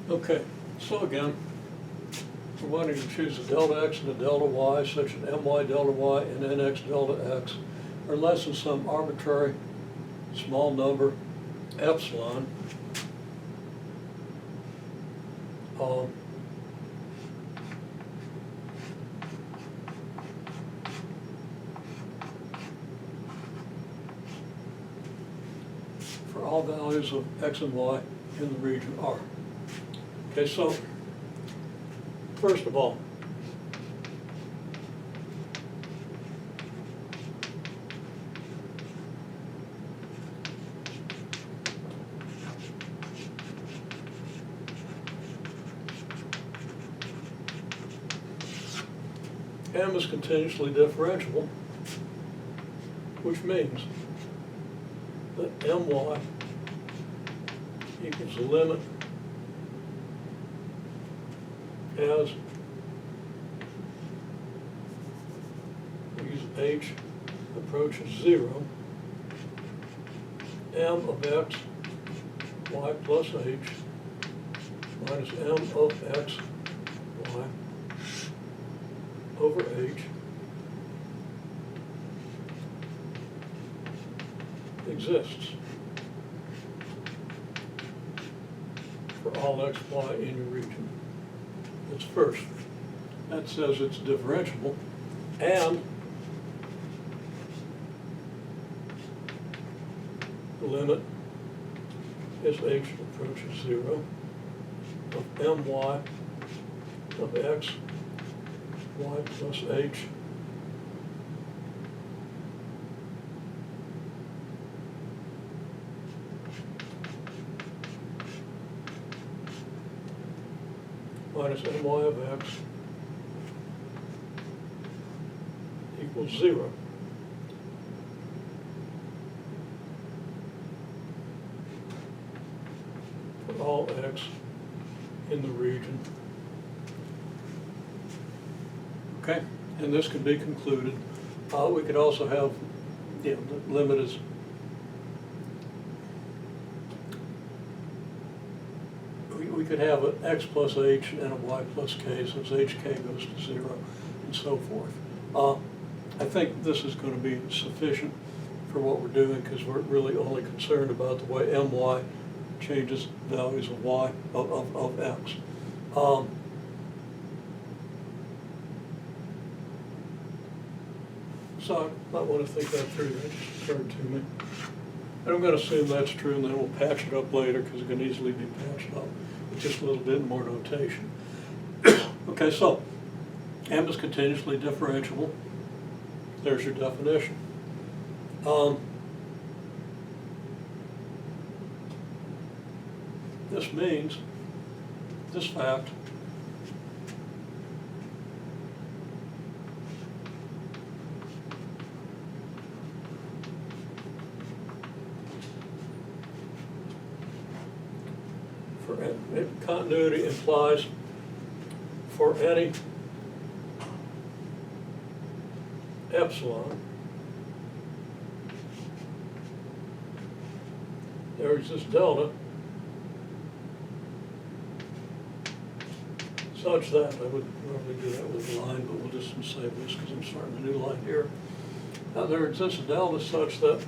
Okay, so again, we're wanting to choose a delta x and a delta y such that my delta y and nx delta x are less than some arbitrary small number epsilon. For all values of x and y in the region R. Okay, so first of all, M is continuously differentiable, which means that my equals the limit as h approaches 0, m of x, y plus h minus m of x, y over h exists for all x, y in your region. That's first. That says it's differentiable, and the limit as h approaches 0 of my of x, y plus h minus my of x equals 0. For all x in the region. Okay, and this can be concluded. We could also have, the limit is we could have an x plus h and a y plus k, since hk goes to 0, and so forth. I think this is going to be sufficient for what we're doing, because we're really only concerned about the way my changes values of y, of x. So I might want to think that through. That just occurred to me. And I'm going to assume that's true, and then we'll patch it up later, because it can easily be patched up with just a little bit more notation. Okay, so m is continuously differentiable. There's your definition. This means, this fact, for continuity implies for any epsilon, there exists delta such that, I would normally do that with a line, but we'll just save this because I'm starting a new line here. Now there exists a delta such that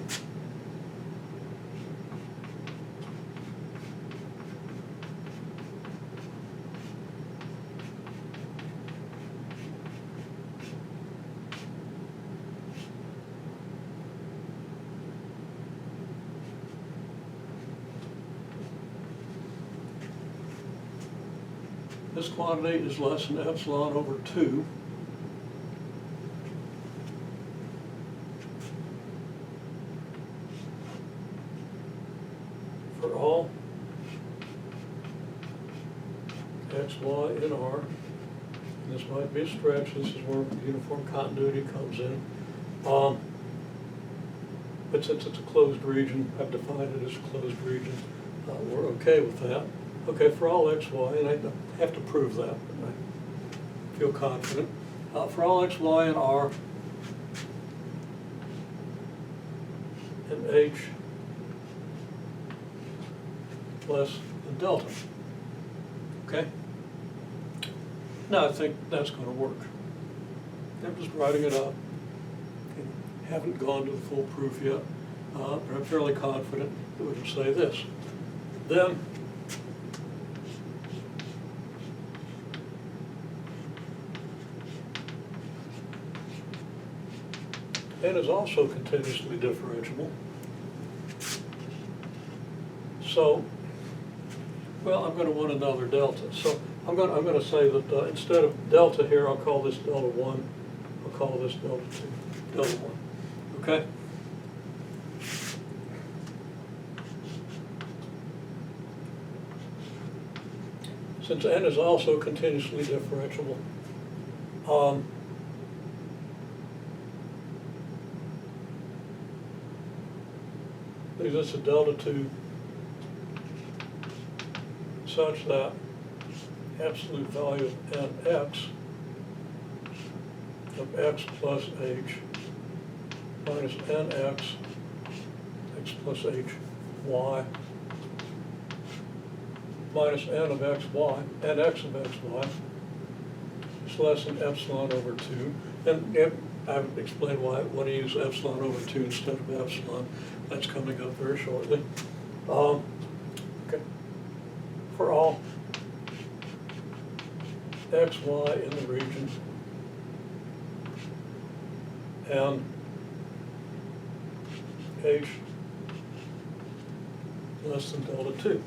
this quantity is less than epsilon over 2. For all x, y, and r. And this might be a stretch. This is where uniform continuity comes in. But since it's a closed region, I've defined it as a closed region. We're okay with that. Okay, for all x, y, and I have to prove that, but I feel confident. For all x, y, and r, and h less than delta. Okay? Now I think that's going to work. I'm just writing it up. Haven't gone to the full proof yet, but I'm fairly confident that we can say this. Then, n is also continuously differentiable. So, well, I'm going to want another delta. So I'm going to say that instead of delta here, I'll call this delta 1. I'll call this delta 2, delta 1. Okay? Since n is also continuously differentiable, this is delta 2 such that absolute value of nx of x plus h minus nx x plus h y minus n of x y, nx of x y is less than epsilon over 2. And I've explained why I want to use epsilon over 2 instead of epsilon. That's coming up very shortly. Okay. For all x, y in the region and h less than delta 2.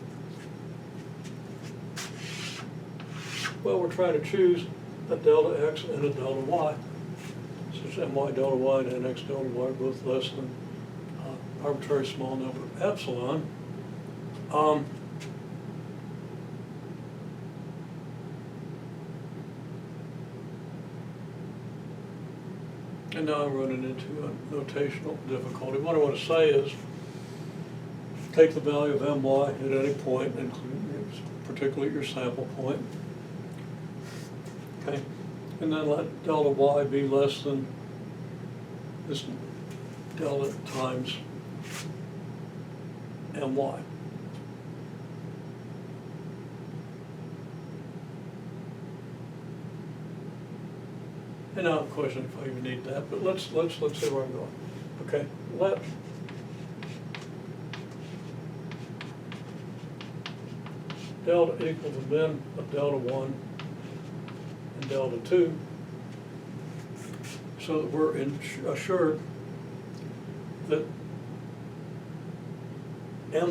Well, we're trying to choose a delta x and a delta y. So my delta y and nx delta y are both less than arbitrary small number epsilon. And now I'm running into a notational difficulty. What I want to say is take the value of my at any point, including particularly your sample point. Okay, and then let delta y be less than this delta times my. And now I'm questioning if I even need that, but let's see where I'm going. Okay, let delta equal the min of delta 1 and delta 2, so that we're assured that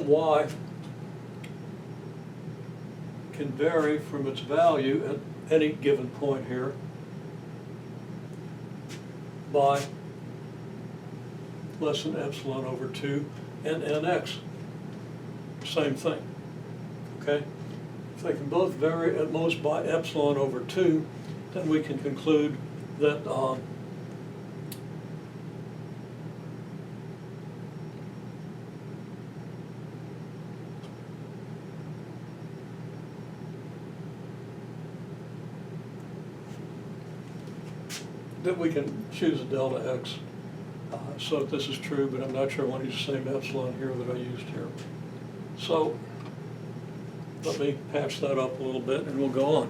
my can vary from its value at any given point here by less than epsilon over 2 and nx. Same thing. Okay? If they can both vary at most by epsilon over 2, then we can conclude that we can choose a delta x. So this is true, but I'm not sure I want to use the same epsilon here that I used here. So let me patch that up a little bit and we'll go on.